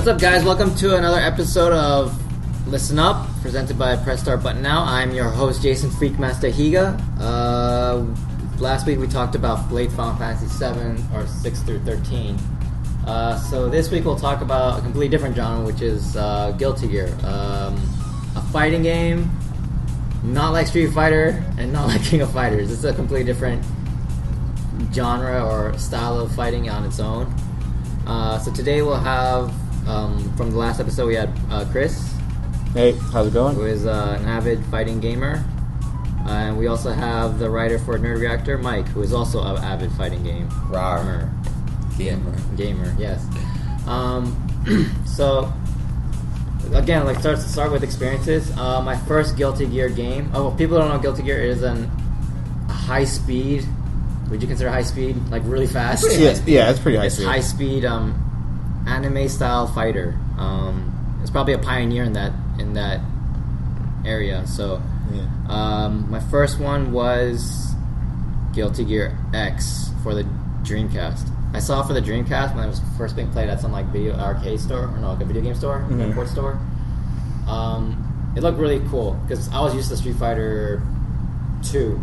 What's up, guys? Welcome to another episode of Listen Up, presented by Press Start Button Now. I'm your host, Jason Freakmaster Higa. Last week we talked about late Final Fantasy 7, or 6 through 13. So this week we'll talk about a completely different genre, which is Guilty Gear. A fighting game, not like Street Fighter, and not like King of Fighters. It's a completely different genre or style of fighting on its own. So today we'll have, from the last episode we had Chris. Hey, how's it going? Who is an avid fighting gamer. And we also have the writer for Nerdreactor, Mike, who is also an avid fighting gamer. Gamer, yes. So, again, like start with experiences. My first Guilty Gear game. Oh, well, people don't know Guilty Gear is a high speed. Would you consider high speed like really fast? Yeah, it's pretty high speed. It's high speed anime style fighter. It's probably a pioneer in that area. So, my first one was Guilty Gear X for the Dreamcast. I saw it for the Dreamcast when it was first being played at some like video arcade store, or no, like a video game store, import store. It looked really cool because I was used to Street Fighter 2,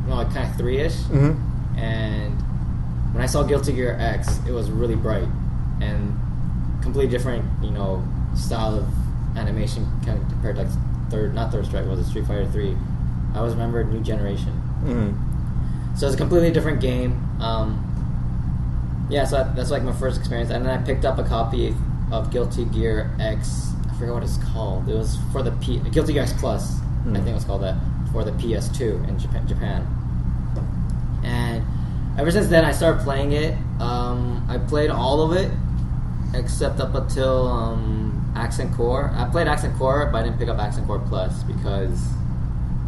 like kind of 3-ish, and when I saw Guilty Gear X, it was really bright and completely different, style of animation kind of compared to like Third Strike, was it Street Fighter 3? I always remember New Generation. So it's a completely different game. So that's like my first experience, and then I picked up a copy of Guilty Gear X. I forget what it's called. It was for the Guilty Gear X Plus. I think it was called that, for the PS2 in Japan. And ever since then, I started playing it. I played all of it except up until Accent Core. I played Accent Core, but I didn't pick up Accent Core Plus because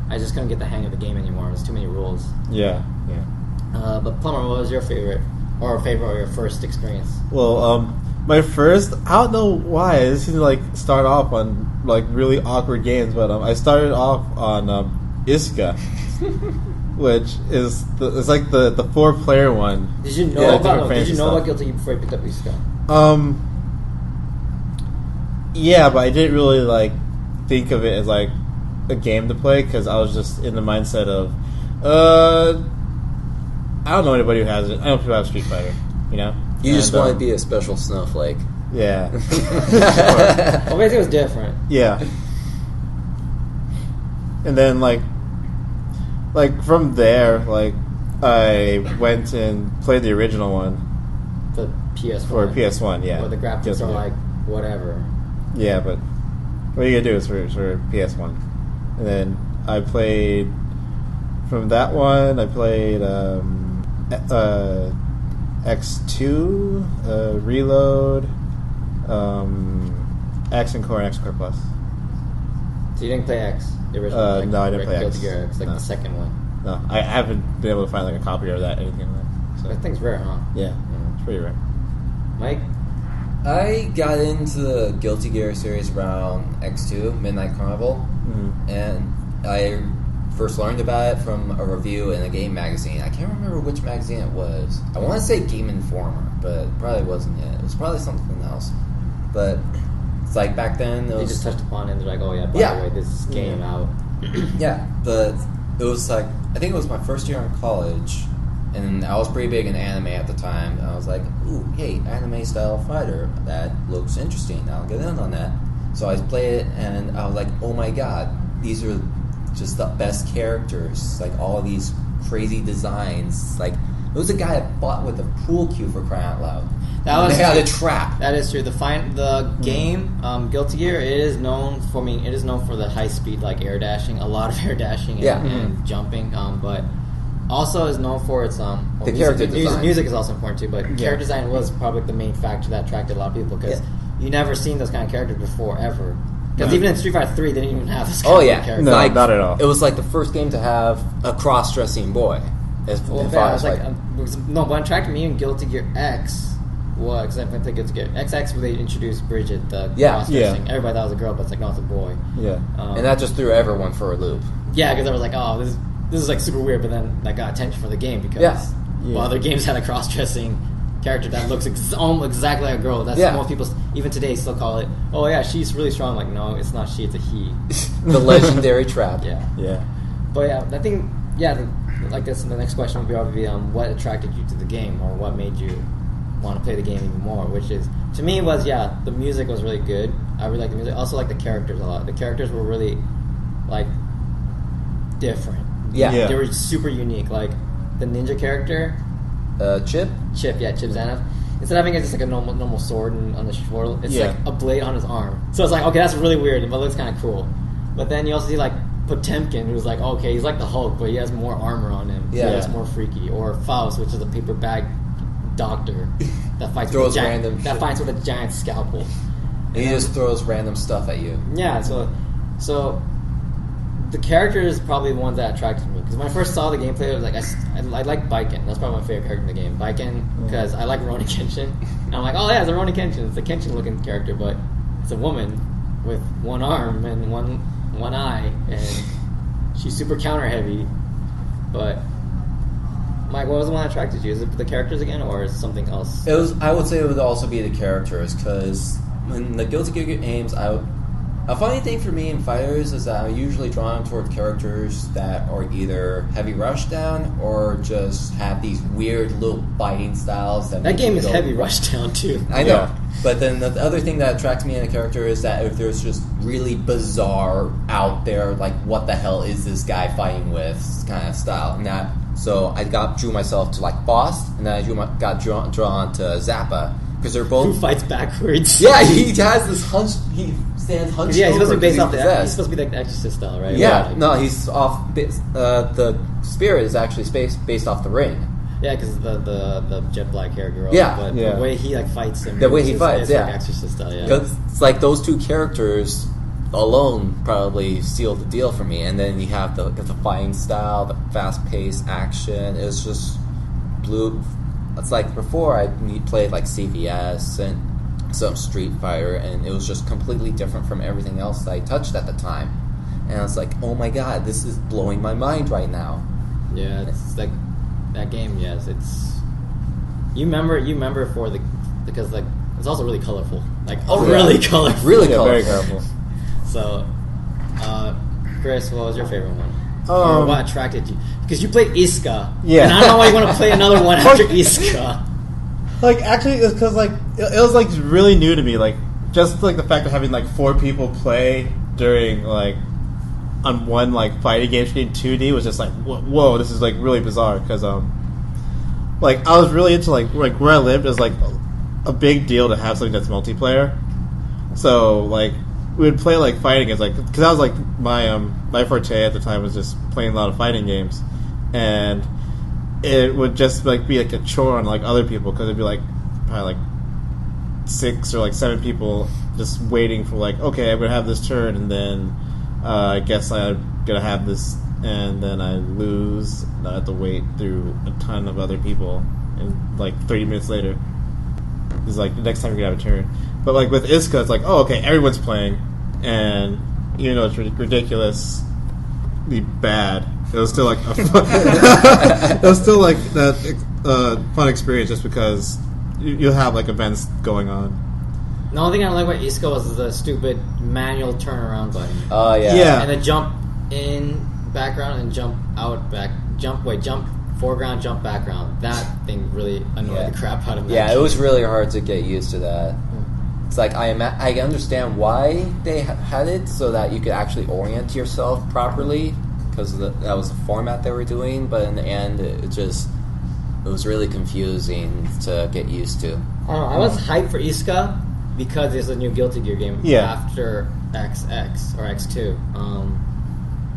I just couldn't get the hang of the game anymore. There's too many rules. Yeah. But Plumber, what was your favorite or your first experience? Well, my first, I don't know why, I just seemed to like start off on like really awkward games, but I started off on Iska, which is it's like the 4-player one. Did you know about Guilty Gear before you picked up Iska? Yeah, but I didn't really like think of it as like a game to play because I was just in the mindset of I don't know anybody who has it. I know people have Street Fighter, You just want to be a special snowflake. Yeah. Well, basically it was different. Yeah. And then like from there, like I went and played the original one. The PS1. For PS1, yeah. Where the graphics are like whatever. Yeah, but what you gotta do is for PS1. And then I played from that one. I played X2, Reload, Accent Core, and Accent Core Plus. So you didn't play X, the original? No, I didn't play Guilty X. Gear X, like the second one. No, I haven't been able to find like a copy of that, anything like that. So. That thing's rare, huh? Yeah, it's pretty rare. Mike? I got into the Guilty Gear series around X2, Midnight Carnival, and I first learned about it from a review in a game magazine. I can't remember which magazine it was. I want to say Game Informer, but it probably wasn't it. It was probably something else. But it's like back then... They just touched upon it and they're like, oh yeah, by the way, this game out. Yeah, but it was like... I think it was my first year in college, and I was pretty big in anime at the time, and I was like, ooh, hey, anime-style fighter. That looks interesting. I'll get in on that. So I played it, and I was like, oh my god, these are just the best characters, like all these crazy designs. Like, it was a guy that fought with a pool cue, for crying out loud. They had a trap. That is true. The game, Guilty Gear, it is known for the high speed, like air dashing, a lot of air dashing and jumping, but also is known for its the character design. Music is also important too, but character design was probably the main factor that attracted a lot of people because you never seen those kind of characters before ever. Because even in Street Fighter 3, they didn't even have this kind of character. No, like, not at all. It was like the first game to have a cross-dressing boy. But what attracted me in Guilty Gear X was, because I went to Guilty Gear XX, where they introduced Bridget, the cross-dressing. Everybody thought it was a girl, but it's like, no, it's a boy. Yeah. And that just threw everyone for a loop. Yeah, because I was like, oh, this is like super weird, but then that got attention for the game because while other games had a cross-dressing character that looks almost exactly like a girl. That's most people even today still call it. Oh yeah, she's really strong. Like no, it's not she. It's a he. The legendary trap. Yeah. But yeah, I think like this. The next question would probably be what attracted you to the game, or what made you want to play the game even more. Which is to me was the music was really good. I really liked the music. Also like the characters a lot. The characters were really like different. Yeah. They were super unique. Like the ninja character, Chip Zanuff. Instead of having it just like a normal sword on the shoulder, it's like a blade on his arm. So it's like, okay, that's really weird, but it looks kind of cool. But then you also see like Potemkin, who's like, okay, he's like the Hulk, but he has more armor on him. Yeah, so that's more freaky. Or Faust, which is a paper bag doctor that fights with a giant scalpel. And he just throws random stuff at you. Yeah, so the character is probably the ones that attracted me. Because when I first saw the gameplay, I was like, I like Baiken. That's probably my favorite character in the game. Baiken, because I like Rurouni Kenshin. And I'm like, oh yeah, it's a Rurouni Kenshin. It's a Kenshin-looking character, but it's a woman with one arm and one eye, and she's super counter-heavy. But, Mike, what was the one that attracted you? Is it the characters again, or is it something else? I would say it would also be the characters, because when the Guilty Gear games, a funny thing for me in fighters is that I'm usually drawn toward characters that are either heavy rushdown or just have these weird little biting styles. That game is heavy rushdown too. I know. Yeah. But then the other thing that attracts me in a character is that if there's just really bizarre, out there, like what the hell is this guy fighting with kind of style. So I drew myself to like Boss, and then I got drawn to Zappa. Because they're both... Who fights backwards. Yeah, he has this hunch... He stands hunched over. Yeah, he's supposed to be based off he's supposed to be like the Exorcist style, right? Yeah, no, he's off... the spirit is actually based off the ring. Yeah, because the jet black hair girl. Yeah. But the way he like fights him... The way he fights, like Exorcist style, yeah. Because it's like those two characters alone probably sealed the deal for me. And then you have the fighting style, the fast-paced action. It's just blue... It's like before I played like CVS and some Street Fighter, and it was just completely different from everything else I touched at the time. And I was like, oh my god, this is blowing my mind right now. Yeah, it's like that game. Yes, it's you remember because like it's also really colorful. Like really colorful, really very colorful. So, Chris, what was your favorite one? Or what attracted you? Because you played Iska. Yeah. And I don't know why you want to play another one after Iska. Like, actually, it's because, like, it was, like, really new to me. Like, just, like, the fact of having, like, 4 people play during, like, on one, like, fighting game in 2D was just like, whoa, this is, like, really bizarre. Because, like, I was really into, like, where I lived, it was, like, a big deal to have something that's multiplayer. So, like, we would play like fighting games, like because I was like my forte at the time was just playing a lot of fighting games, and it would just like be like a chore on like other people because it'd be like probably like 6 or like 7 people just waiting for like, okay, I'm gonna have this turn, and then I guess I'm gonna have this, and then I lose, and I have to wait through a ton of other people, and like 30 minutes later is like the next time you're gonna have a turn. But like with Iska, it's like, oh, okay, everyone's playing, and even though it's ridiculously bad, it was still like it was still like that fun experience just because you have like events going on. The only thing I don't like about Iska was the stupid manual turnaround button. Oh yeah. And the jump in background and jump out back, jump foreground, jump background. That thing really annoyed the crap out of me. Yeah, it was really hard to get used to that. It's like I understand why they had it so that you could actually orient yourself properly because that was the format they were doing. But in the end, it was really confusing to get used to. I was hyped for Iska because there's a new Guilty Gear game after XX or X2.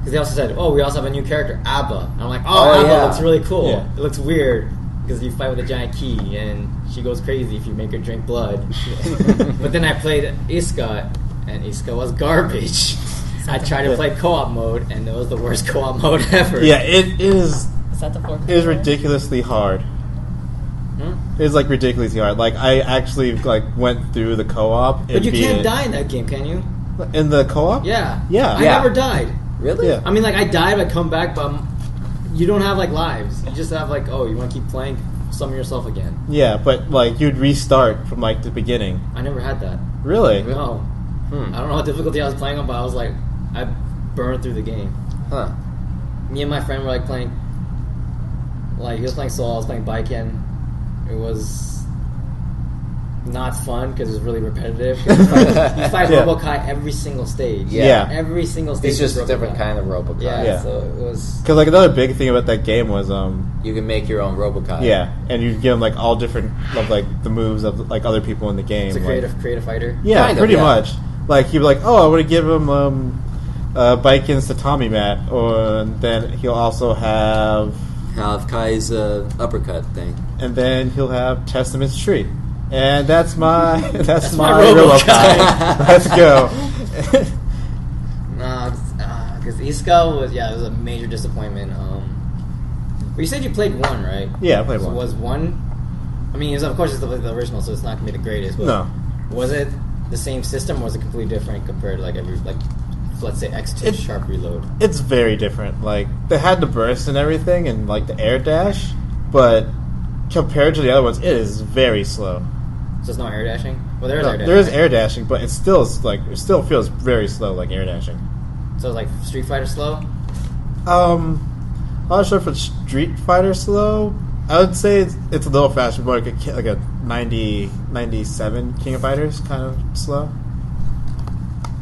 Because they also said, oh, we also have a new character, Abba. And I'm like, Abba looks really cool. Yeah. It looks weird because you fight with a giant key and she goes crazy if you make her drink blood. But then I played Iska, and Iska was garbage. I tried to play co-op mode, and it was the worst co-op mode ever. Yeah, it is. Is that the 4? It is ridiculously hard. It's like ridiculously hard. Like I actually like went through the co-op. But you can't die in that game, can you? In the co-op? Yeah. Yeah. I never died. Really? Yeah. I mean, like I died, I come back, but you don't have like lives. You just have like, oh, you want to keep playing? summon yourself again. Yeah, but like you'd restart from like the beginning. I never had that. Really? No. I don't know what difficulty I was playing on, but I was like, I burned through the game. Huh. Me and my friend were like playing, like he was playing Soul, I was playing Baiken. It was not fun because it was really repetitive. You fight Robo-Ky every single stage. Yeah. Every single stage. It's just a Robo-Ky. different kind of Robo-Ky. Yeah, so it was... Because like another big thing about that game was You can make your own Robo-Ky. yeah, and you give them like all different of like the moves of like other people in the game. It's a like, creative fighter. yeah, Kind of, pretty yeah. much. Like he'd be like, oh, I want to give him Baiken's tatami mat, or then he'll also have, Kai's uppercut thing. and then he'll have Testament's tree, and that's my that's my my Robo-Ky. Let's go. Because Iska was it was a major disappointment. But you said you played one, right? Yeah, I played So one. was one? I mean, of course it's the original, so it's not gonna be the greatest. But No. Was it the same system, or was it completely different compared to let's say X2 Sharp Reload? It's very different. Like they had the burst and everything, and like the air dash, but compared to the other ones, it is very slow. So there's no air dashing. Well, there is No, air dashing. there is air dashing, but it still feels very slow, like air dashing. So it's like Street Fighter slow. I'm not sure if it's Street Fighter slow. I would say it's a little faster, but like a 90, 97 King of Fighters kind of slow.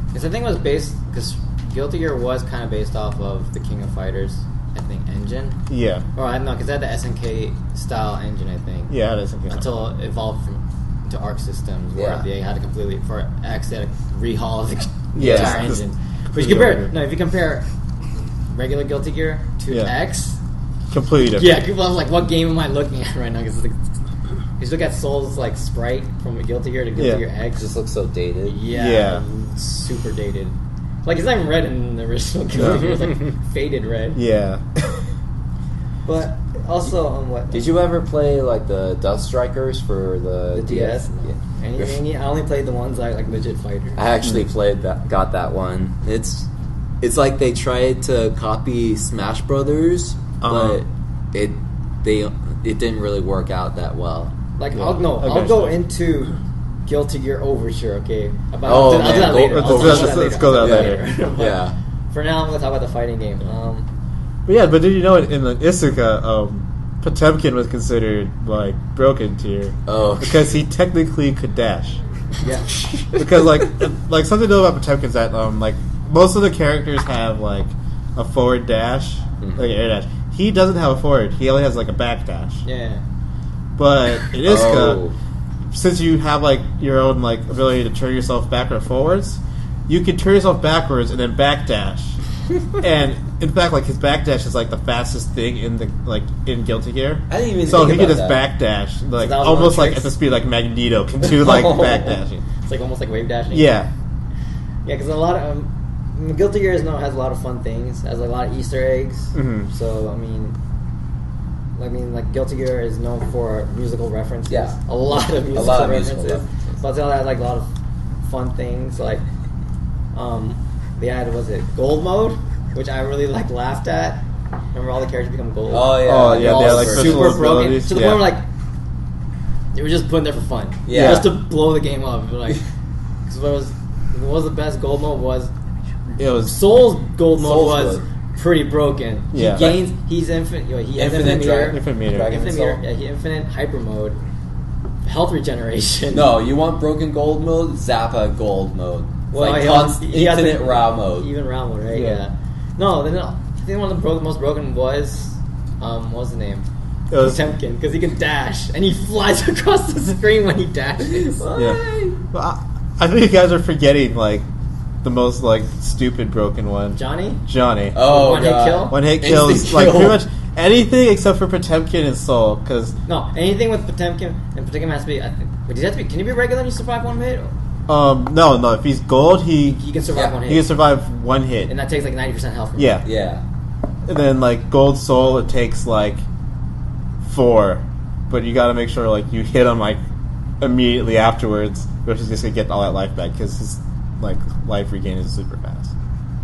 Because I think it was because Guilty Gear was kind of based off of the King of Fighters, I think, engine. Yeah, Or I don't know, because it had the SNK style engine, I think. yeah, it is. Until it evolved to Arc Systems, where Yeah. they had to completely, for X, they had to rehaul the Yeah, entire just engine. But you compare, if you compare regular Guilty Gear to Yeah. X, completely different. yeah, people was like, what game am I looking at right now? Because you look at Soul's like sprite from Guilty Gear to Guilty Yeah. Gear It X. just looks so dated. Yeah, super dated. Like it's not even red in the original Guilty Gear. It's like faded red. Yeah. But also on what Did you ever play like the Dust Strikers for the DS? Yeah. I only played the ones like legit fighters. I actually got that one. It's like they tried to copy Smash Brothers, but it didn't really work out that well. Like Yeah. I'll go into Guilty Gear Overture. Okay, I'll do man, that later. let's go that later. But Yeah. For now, I'm gonna talk about the fighting game. But did you know in the Isuka, Potemkin was considered like broken tier? Oh. Because he technically could dash. Yeah, Because like something to know about Potemkin's that like most of the characters have like a forward dash, like air dash. He doesn't have a forward. He only has like a back dash. yeah. But in Isuka, Oh. since you have like your own like ability to turn yourself backward or forwards, you can turn yourself backwards and then backdash. And in fact, like his backdash is like the fastest thing in in Guilty Gear. I didn't even So think he can about just that. backdash, like that was one of almost the like tricks? at the speed like Magneto can do like backdashing. It's like almost like wave dashing. Yeah, Yeah, because a lot of Guilty Gear has a lot of fun things. Has like, a lot of Easter eggs. Mhm. So I mean, like Guilty Gear is known for musical references. Yeah. a lot of musical lot of references. musical references. But it has like a lot of fun things. Like, they had Gold Mode, which I really laughed at. Remember all the characters become gold. Oh yeah. Oh, yeah, They're all they had, like, super special broken abilities, to the yeah. point where they were just putting there for fun. Yeah. just to blow the game up. Like, because what was the best Gold Mode was. it was. Soul's gold mode Soul's was good. pretty broken. Yeah. He gains. He's infinite. He has Infinite infinite meter. Infinite meter. Dragon Infinite Soul. meter. Yeah, he infinite hyper mode. Health regeneration. No, you want broken gold mode? Zappa gold mode. Well, Like he has infinite the- raw mode. Even round mode, right? Yeah. Yeah. No, I think one of the most broken was what was the name? It was Potemkin, because he can dash and he flies across the screen when he dashes. yeah. Well, I think you guys are forgetting like the most like stupid broken one. Johnny. Oh, One hit God. kill? One hit Instant kills like kill. pretty much anything except for Potemkin and Soul. Because No, anything with Potemkin and Potemkin has to be. I think. Wait, does it have to be? Can he be regular and you survive one hit? no, if he's gold, he He can survive Yeah, one hit. can survive one hit. And that takes like 90% health from Yeah. Yeah. And then like gold Soul, it takes like 4, but you got to make sure like you hit him like immediately afterwards, which is just gonna get all that life back because his like life regain is super fast.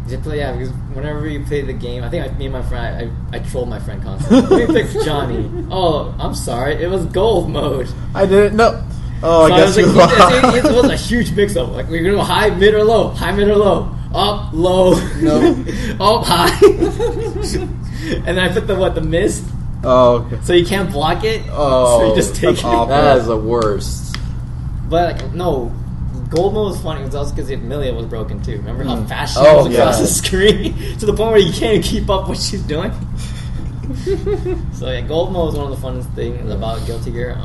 Because whenever you play the game, I think me and my friend, I trolled my friend constantly. We picked Johnny. Oh, I'm sorry, it was gold mode. I didn't know. Oh, So I guess it was a huge mix-up. Like, we're gonna go high, mid, or low. High, mid, or low. Up, low. No. Up, high. And then I put the mist, Oh, okay. so you can't block it. Oh, So you just take that's it. awful. That is the worst. But like, no, gold mode was funny. It was also because Amelia was broken too. Remember how fast she Oh, was across yeah. the screen to the point where you can't even keep up what she's doing. So yeah, gold mode was one of the funnest things about Guilty Gear.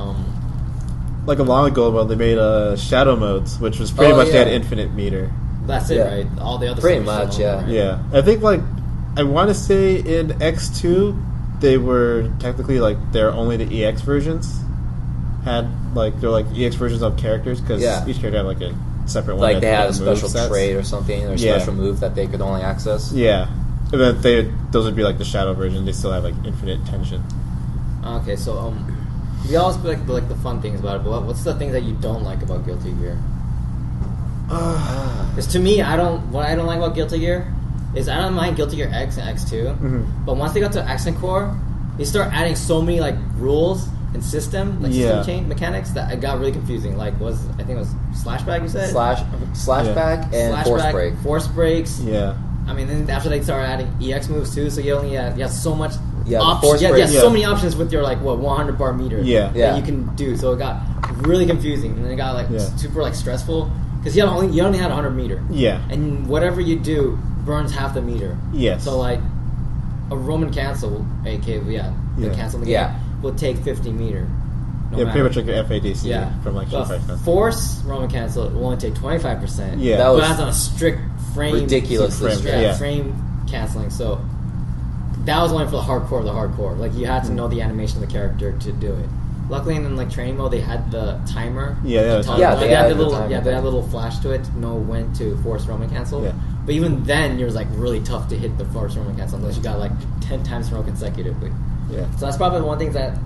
Like a long ago, well, they made shadow modes, which was pretty Oh, much yeah. they had infinite meter. That's it, Yeah. right? All the other Pretty stuff was much, still on, yeah. right? Yeah, I think like I want to say in X2 they were technically like they're only the EX versions had like they're like EX versions of characters because Yeah. each character had like a separate one. Like that they had a different special movesets. trait or something, or Yeah. special move that they could only access. Yeah, and then those would be like the shadow version. They still have like infinite tension. Okay, so we always like the fun things about it. But what's the things that you don't like about Guilty Gear? Because to me, what I don't like about Guilty Gear is I don't mind Guilty Gear X and X2, but once they got to Accent Core, they start adding so many like rules and system change mechanics that it got really confusing. Like I think it was Slashback, you said? Slashback and force Slashback, break. force breaks. Yeah, I mean, then after they started adding EX moves too, so you have so much Yeah, the options. force Yeah, break. so many options with your 100 bar meter. Yeah. Yeah. that you can do. So it got really confusing, and then it got super stressful because you only had 100 meter. yeah, And whatever you do burns half the meter. yes. So like a Roman cancel, aka the Yeah. cancel in the game, will take 50 meter. No yeah, matter. pretty much like your FADC Yeah, from like but Street Fighter. force Roman cancel will only take 25%. Yeah. That But was that's on a strict frame, ridiculously frame, strict. yeah. frame canceling. So that was only for the hardcore of the hardcore. Like you had to know the animation of the character to do it. Luckily, in like training mode, they had the timer. Yeah, to yeah, tell yeah, you- they had added the the little timer. they had a little flash to it to know when to force Roman cancel. Yeah. But even then, it was like really tough to hit the force Roman cancel unless you got like 10 times in a row consecutively. Yeah. So that's probably one thing that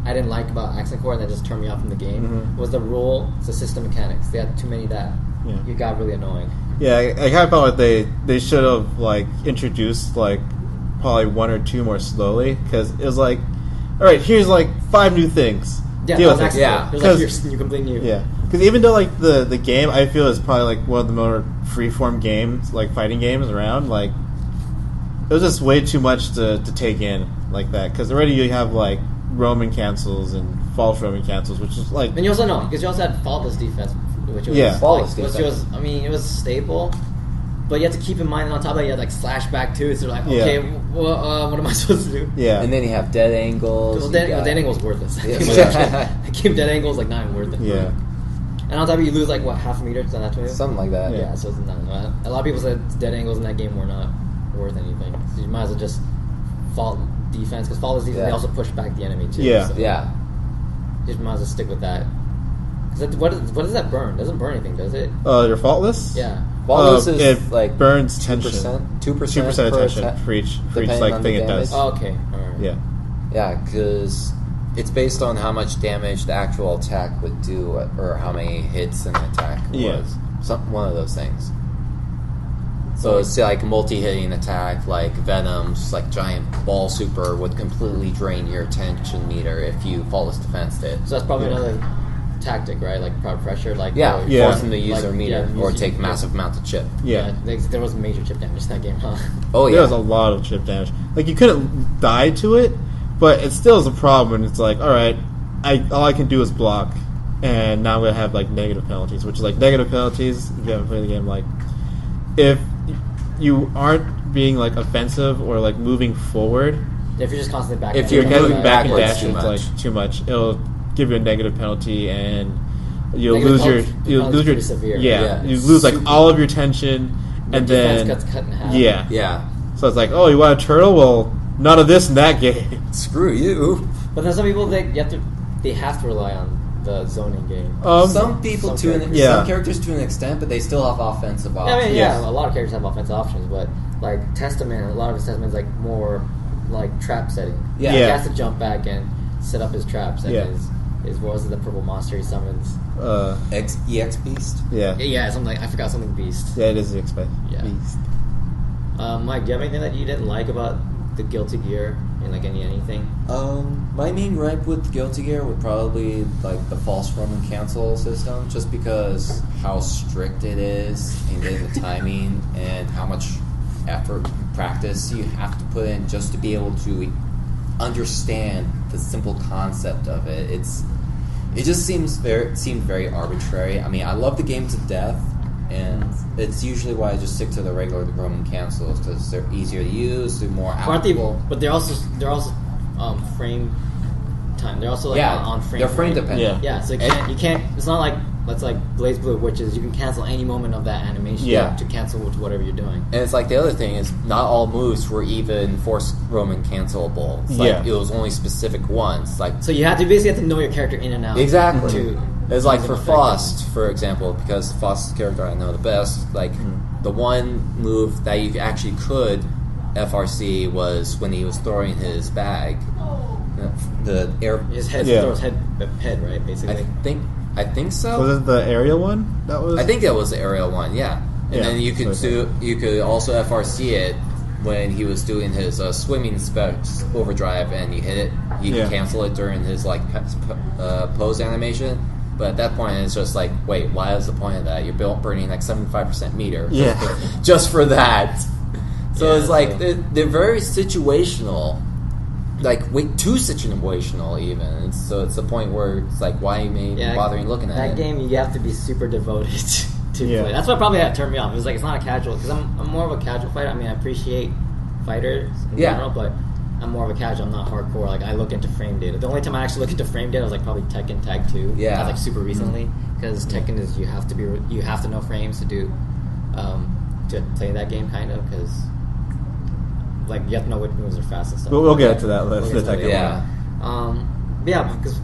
I didn't like about Accent Core that just turned me off from the game was the system mechanics. They had too many that Yeah. it got really annoying. Yeah, I kind of felt like they should have like introduced like probably one or two more slowly because it was like, all right, here's like 5 new things. Yeah, Deal that was with it. Accent Yeah. Core. It was like you're completely new. Yeah, because even though like the game I feel is probably like one of the more freeform games, like fighting games around, like it was just way too much to take in like that. Because already you have like Roman cancels and false Roman cancels, which is like And you also know because you also had faultless defense, which was Yeah. Faultless which defense. was it was stable, but you have to keep in mind on top of that you had like slashback too. So like, Yeah. okay, what am I supposed to do? yeah, And then you have dead angles. Well, you dead, got- dead angle was worthless. Yeah. The game dead angle is like not even worth it. yeah, And on top of it, you lose like what half a meter to that too. Something like that. Yeah, so it's not. A lot of people said dead angles in that game were not worth anything. So you might as well just fault defense because faultless defense they Yeah. also push back the enemy too. Yeah. So Yeah. you just might as well stick with that. Because what does that burn? It doesn't burn anything, does it? you're faultless. Yeah. Faultless is it like burns 2%, tension, 2% 2% per attention attack, for each depending like on thing the it does. Oh, okay. All right. Yeah, Yeah, because it's based on how much damage the actual attack would do, or how many hits an attack Yeah. was. One of those things. So it's like multi-hitting attack, like Venom's like giant ball super would completely drain your attention meter if you faultless defensed it. So that's probably Yeah. another tactic, right? Like crowd pressure, like Yeah, Yeah. force them to use like, their meter yeah, or use- take massive amounts of chip. yeah. There was major chip damage in that game, huh? Oh There yeah, was a lot of chip damage. Like you couldn't die to it, but it still is a problem. And it's like, all right, all I can do is block, and now I'm gonna have like negative penalties, which is like negative penalties. If you haven't played the game, like if you aren't being like offensive or like moving forward, If you're just constantly back. If you're you're moving moving back and backwards dashing too like much. too much, it'll give you a negative penalty, and you'll Negative lose your penalty- you'll penalty's lose your pretty severe. yeah, Yeah. you lose like Super- all of your tension, and defense then gets cut in half. yeah, yeah. so it's like, oh, you want a turtle? Well, none of this in that game. Screw you. But then some people they have to rely on the zoning game. Some people some to an characters. Yeah. some characters to an extent, but they still have offensive Yeah, options. I mean, Yes. a lot of characters have offensive options, but like Testament, a lot of his Testament's like more like trap setting. Yeah. He Yeah. has to jump back and set up his traps and Yeah. his what was it, the purple monster he summons. EX Beast. Yeah. Yeah, something like I forgot something beast. Yeah, it is the expect Yeah. beast. Mike, do you have anything that you didn't like about the Guilty Gear in like anything? My main gripe with Guilty Gear would probably like the false Roman cancel system, just because how strict it is and getting the timing and how much effort and practice you have to put in just to be able to understand the simple concept of it. It just seemed very arbitrary. I mean, I love the game to death, and it's usually why I just stick to the regular Roman cancels because they're easier to use, they're more applicable. But they're also frame time. They're also like on frame. They're frame dependent. Yeah. So you can't. It's not like that's like Blaze Blue, which is you can cancel any moment of that animation to cancel with whatever you're doing. And it's like the other thing is not all moves were even force Roman cancelable. It's like it was only specific ones. Like so you basically have to know your character in and out. Exactly. It's like for Faust, for example, because Faust's character I know the best. Like the one move that you actually could FRC was when he was throwing his bag. The air. His head throws head right basically. I think so. Was it the aerial one? That was. I think that was the aerial one. Yeah, and then you could you could also FRC it when he was doing his swimming specs overdrive, and you hit it. You can cancel it during his like pose animation. But at that point, it's just like, wait, why is the point of that? You're burning like 75% meter just for that. So it's like they're very situational. Like too situational even. So it's the point where it's like, why are you even bothering looking at it? That game, you have to be super devoted to play. That's what probably turned me off. It was like it's not a casual because I'm more of a casual fighter. I mean, I appreciate fighters in general, but I'm more of a casual. I'm not hardcore. Like I look into frame data. The only time I actually look into frame data was like probably Tekken Tag 2. Yeah, that was like super recently because Tekken is you have to know frames to do to play that game kind of because. Like you have to know which moves are fast and stuff. We'll get to that. Let's because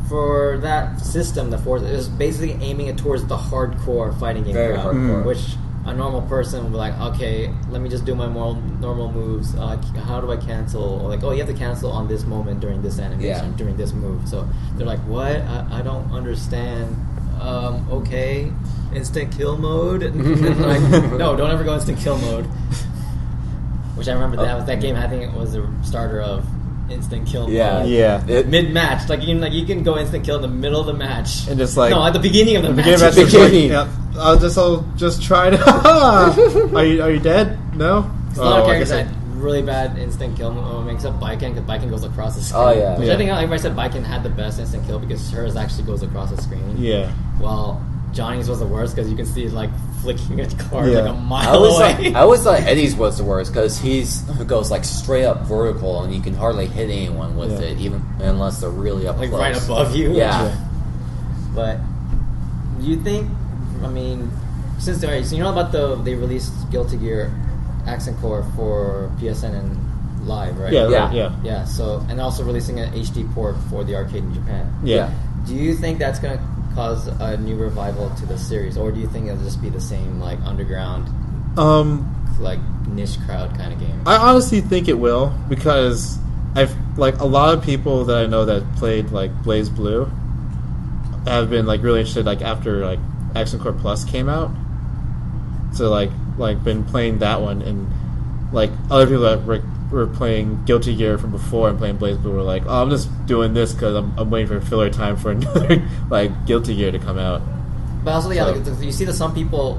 for that system, the Forza is basically aiming it towards the hardcore fighting game Very crowd, hardcore. which a normal person would be like, okay, let me just do my normal moves. How do I cancel? Or like, you have to cancel on this moment during this animation, during this move. So they're like, what? I don't understand. Okay, instant kill mode. Like, no, don't ever go instant kill mode. Which I remember that game. I think it was the starter of instant kill. Mid match, like you can go instant kill in the middle of the match, and just like at the beginning of the match. I'll just try to. Are you dead? No. A lot of characters had really bad instant kill except Baiken, because Baiken goes across the screen. Which I think everybody said Baiken had the best instant kill because hers actually goes across the screen. Yeah. Well, Johnny's was the worst because you can see like flicking a car like a mile away. I always thought Eddie's was the worst because he goes like straight up vertical and you can hardly hit anyone with it, even unless they're really up like close. right above you. Yeah. But do you think? I mean, since so you know about they released Guilty Gear Accent Core for PSN and Live, right? Yeah. So and also releasing an HD port for the arcade in Japan. Yeah. Do you think that's gonna cause a new revival to the series, or do you think it'll just be the same like underground, like niche crowd kind of game? I honestly think it will because I've like a lot of people that I know that played like Blaze Blue have been like really interested like after like Accent Core Plus came out, so like been playing that one, and like other people that were playing Guilty Gear from before and playing Blaze Blue were like, I'm just doing this because I'm waiting for filler time for another like Guilty Gear to come out. But also, like, you see that some people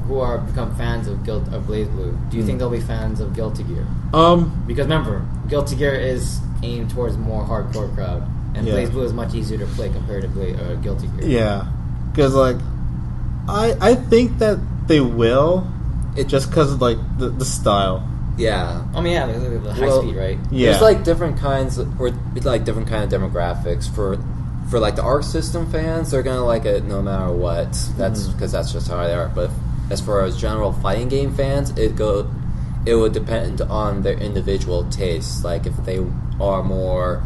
who are become fans of Blaze Blue. Do you think they'll be fans of Guilty Gear? Because remember, Guilty Gear is aimed towards more hardcore crowd, and Blaze Blue is much easier to play compared to Guilty Gear. Yeah, because like I think that they will, just because of like the style. Yeah. I mean, the high speed, right? Yeah. There's like different kinds of demographics for like the Arc System fans. They're gonna like it no matter what. That's because that's just how they are. But as far as general fighting game fans, it would depend on their individual tastes. Like if they are more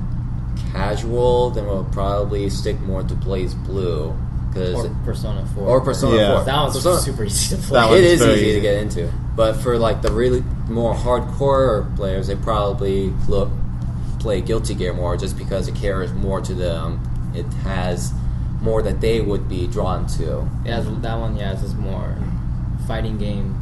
casual, then we'll probably stick more to Blaze Blue. Or Persona 4. Or Persona 4. That one's super easy to play. It is easy to get into. But for like the really more hardcore players, they probably play Guilty Gear more just because it cares more to them. It has more that they would be drawn to. Yeah, that one, it's just more fighting game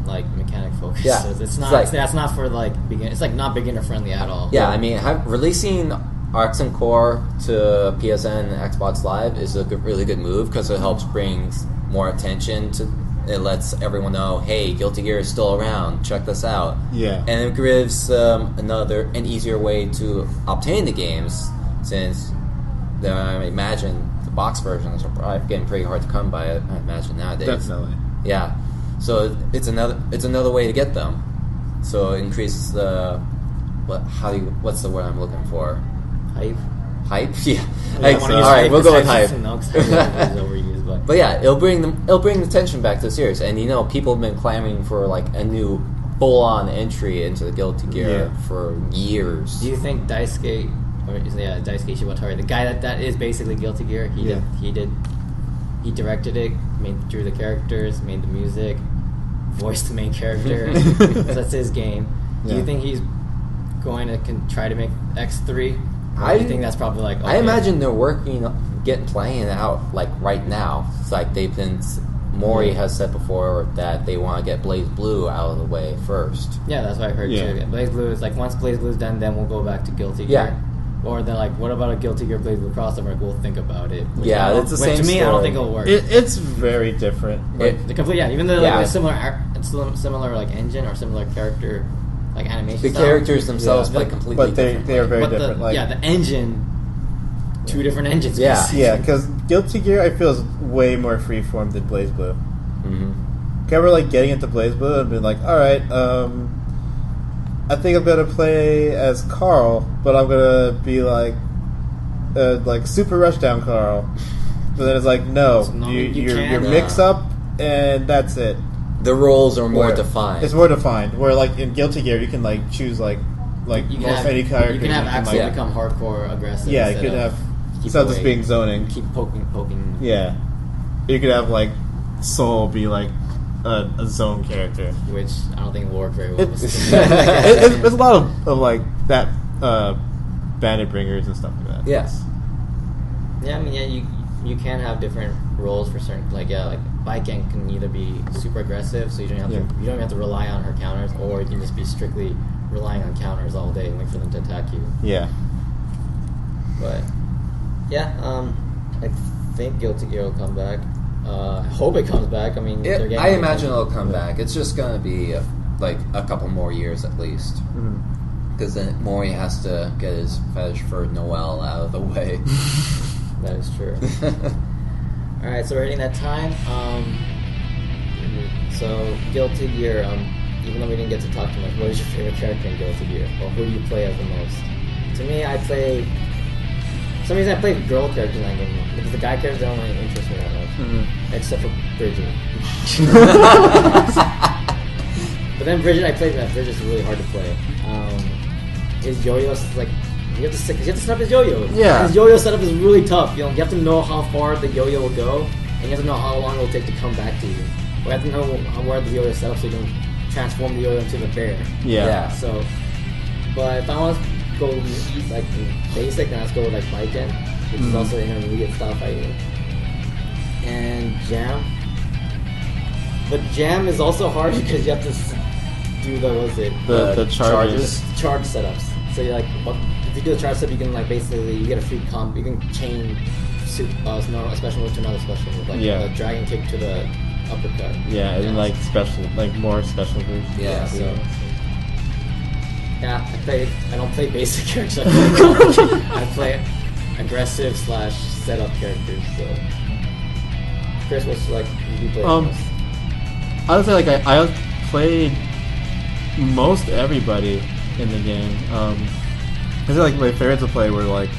like mechanic focused. Yeah. So it's not. It's like- that's not for like beginner. It's like not beginner friendly at all. Yeah, I mean, releasing Arcs and Core to PSN and Xbox Live is a really good move because it helps bring more attention to. It lets everyone know, hey, Guilty Gear is still around. Check this out. Yeah. And it gives an easier way to obtain the games, since I imagine the box versions are probably getting pretty hard to come by. I imagine nowadays. Definitely. Yeah. So it's another way to get them. So it increases the what's the word I'm looking for? Hype. Hype? Yeah. I don't wanna use all right, we'll go with hype. hype. No, 'cause hype is overused, but But yeah, it'll bring the attention back to the series, and people have been clamoring for like a new full-on entry into the Guilty Gear for years. do you think Daisuke Daisuke Shibatari, the guy that is basically Guilty Gear, he directed it, drew the characters, made the music, voiced the main character. That's his game. Do you think he's going to try to make X3? I think that's probably like. Okay. I imagine they're playing it out like right now. It's like Mori has said before that they want to get Blaze Blue out of the way first. Yeah, that's what I heard too. Blaze Blue is like, once Blaze Blue's done, then we'll go back to Guilty Gear. Or they're like, what about a Guilty Gear Blaze Blue crossover? Like, we'll think about it. It's the same to me, story. I don't think it'll work. It's very different. Even though like, it's similar like engine or similar character like animation. The style. Characters themselves play completely but different. they are very different. The engine, two different engines. Yeah. basically. Yeah, because Guilty Gear I feel is way more freeform than Blaze Blue. Mm-hmm. I remember like getting into Blaze Blue and being like, all right, I think I'm gonna play as Carl, but I'm gonna be like Super Rushdown Carl. But then it's like, no, you mix up and that's it. The roles are more defined. It's more defined. Where like in Guilty Gear, you can like choose like you can most have, any character. You can have Axel like, become hardcore aggressive. Yeah, you could have instead of just being zoning. Keep poking. Yeah, you could have like Soul be like a zone character, which I don't think will work very well. There's a lot of like that bandit bringers and stuff like that. Yes. Yeah, I mean, you can have different roles for certain, like Fighting can either be super aggressive, so you don't have to rely on her counters, or you can just be strictly relying on counters all day and wait for them to attack you. Yeah. But yeah, I think Guilty Gear will come back. I hope it comes back. I mean, I imagine it'll come back. It's just going to be a couple more years at least. Because then Mori has to get his fetish for Noel out of the way. That is true. Alright, so we're hitting that time. So, Guilty Gear, even though we didn't get to talk too much, what is your favorite character in Guilty Gear? Or who do you play as the most? To me, for some reason I play girl characters in that game, because the guy characters don't really interest me that much. Except for Bridget. But then Bridget's really hard to play. His yo-yo's like, you have to set up his yo-yo. Yeah. His yo-yo setup is really tough. You have to know how far the yo-yo will go, and you have to know how long it will take to come back to you. You have to know where the yo-yo is set up so you can transform the yo-yo into the bear. Yeah. So, but if I want to go like basic, then let's go with like Fighting, which is also intermediate style fighting. And Jam. But Jam is also hard because you have to do the charges. Charge setups. So you're like, if you do a charge setup, you can like basically you get a free comp. You can chain a special move to another special move, like the dragon kick to the uppercut. Yeah, and like more special moves. Yeah. So. Yeah, I don't play basic characters. I play aggressive / setup characters. So, Chris, what's like you play most? I would say like I played most everybody in the game. I feel like my favorites to play were like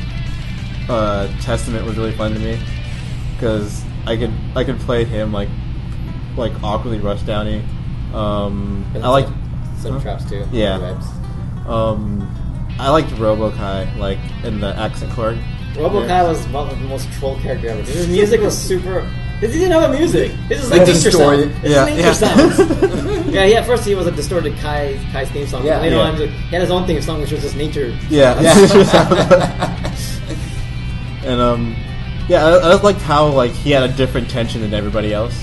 Testament was really fun to me because I could play him like awkwardly rush downy. I like some traps too. Yeah. I liked Robo-Ky like in the accent chord. Robo-Ky was one of the most troll character ever. His music was super. He didn't have a music. This is like nature sound. Nature sounds. Yeah. At first he was a distorted Kai's theme song. Yeah. Later on, he had his own theme song, which was just nature. Yeah. And I liked how like he had a different tension than everybody else.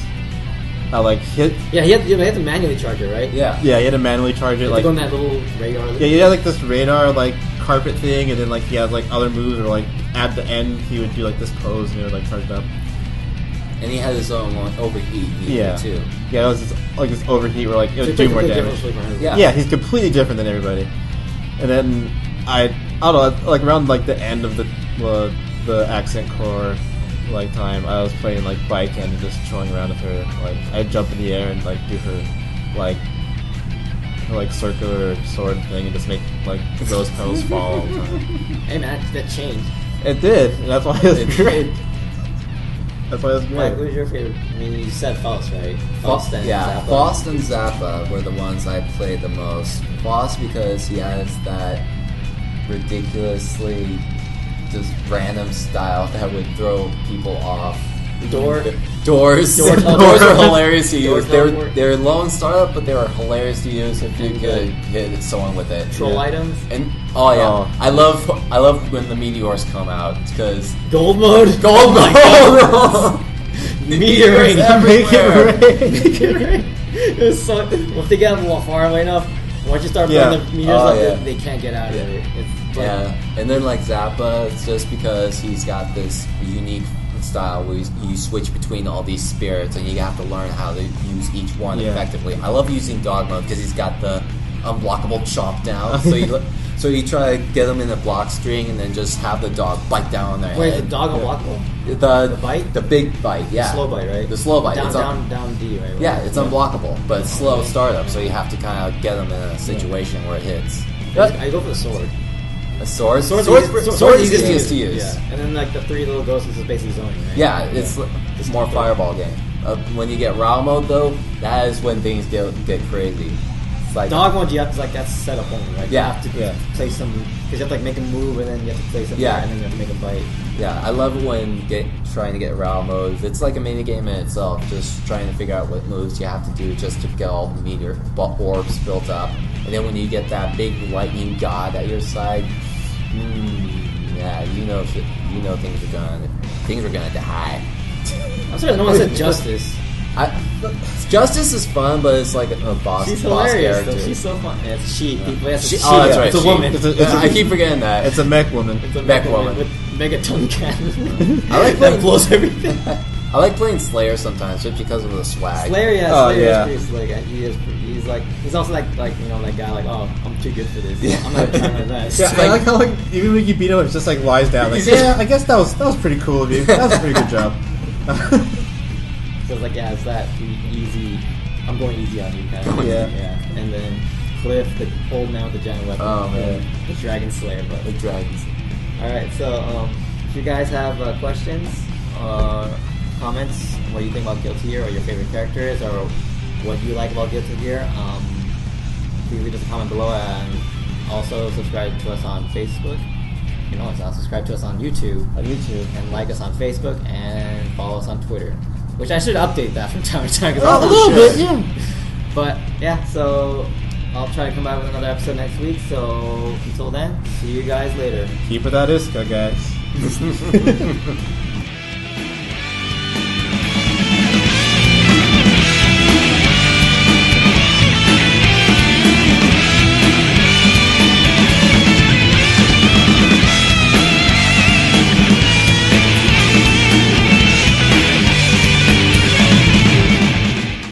like hit. Yeah, he had to manually charge it, right? Yeah. Yeah, he had to manually charge it. Like on that little radar. Yeah, he had like this radar like carpet thing, and then like he had like other moves, or like at the end he would do like this pose, and it would like charge it up. And he had his own overheat too. Yeah, it was like this overheat where like it would do more damage. Yeah, he's completely different than everybody. And then I don't know, like around like the end of the accent core like time, I was playing like bike and just throwing around with her. Like I'd jump in the air and like do her like circular sword thing and just make like rose petals fall all the time. Hey man, that changed. It did, and that's why it was great. That's why it was great. Mike, who's your favorite? I mean, you said Faust, right? Faust and Zappa. Faust and Zappa were the ones I played the most. Faust because he has that ridiculously just random style that would throw people off. Doors are hilarious to use. They're low in startup, but they were hilarious to use if you could hit someone with it. Troll items. And I love when the meteors come out because gold mode. Meteoring everywhere. Make it rain. It's so. Well, if they get far away enough, once you start putting the meteors they can't get out of it. It's like, and then like Zappa, it's just because he's got this unique style where you switch between all these spirits and you have to learn how to use each one effectively. I love using dog mode because he's got the unblockable chomp down. So you try to get them in a block string and then just have the dog bite down on their head. Wait, the dog unblockable? The bite? The big bite, yeah. The slow bite, right? The slow bite. Down D, right? Yeah, it's unblockable, but it's slow startup, so you have to kind of get them in a situation where it hits. I go for the sword. A sword? Sword's easiest to use. Yeah. And then like the three little ghosts is basically zoning, right? Yeah, it's more fireball game. When you get RAW mode though, that is when things get crazy. It's like dog mode, you have to that's set up only, right? Yeah. You have to place them because you have to like make a move and then you have to place them there and then you have to make a bite. Yeah, I love when trying to get RAW modes. It's like a mini game in itself, just trying to figure out what moves you have to do just to get all the meteor orbs built up. And then when you get that big lightning god at your side, you know things are gonna die. I'm sorry, no one said Justice. Justice is fun, but it's like a boss. She's boss hilarious. character. Though. She's so fun. Yeah, it's she. That's right. It's a woman. I keep forgetting that. It's a mech woman. It's a mech woman with megaton cannon. I like that blows everything. I like playing Slayer sometimes just because of the swag. Slayer is pretty slick. He's also like that guy I'm too good for this. I'm not trying my best. Yeah, I like how even when you beat him, it's just like lies down. Like I guess that was pretty cool of you. That was a pretty good job. So it's it's that easy. I'm going easy on you, kind of. Yeah. And then Cliff, the old man with the giant weapon. Oh man, the Dragon Slayer. But the Dragon Slayer. All right, so if you guys have questions, comments, what you think about Guilty Gear, or your favorite characters, or what you like about Guilty Gear, please leave us a comment below, and also subscribe to us on Facebook. Subscribe to us on YouTube. And like us on Facebook, and follow us on Twitter. Which I should update that from time to time. A little bit, yeah. But, so I'll try to come back with another episode next week. So, until then, see you guys later. Keep it that Iska, guys.